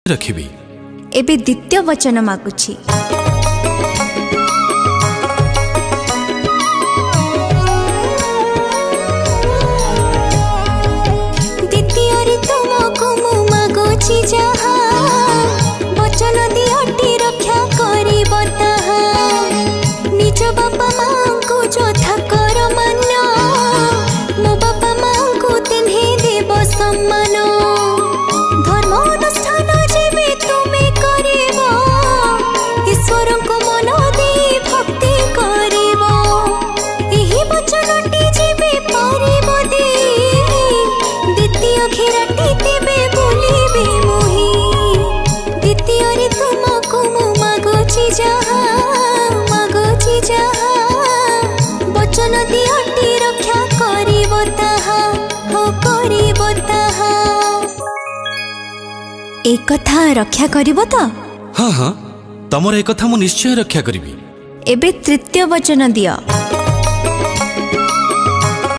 रखिबी। एबे द्वितीय वचन मागुछि। द्वितीय रे तुमको मु मागुछि जहा वचन दियटी रक्षा करिब ताहा निज बापा मां को जोथा कर मान मो बापा मां को तिन्हे देव सम्मान धर्म अनुष्ठान जेबे तुमे करिब ईश्वर को मन दे भक्ति करिब एही वचनटी जेबे पारिब दे द्वितीय घेराटी तेबे बोलिबे मोहि द्वितीय रे तुमको मु मागुछि जहा वचन दियटी रक्षा करिब ताहा हो करिब ताहा एक कथा रक्षा करिब तो। हाँ हाँ तमर एक कथा मु निश्चय रक्षा करिबी। एबे तृतीय वचन दियो।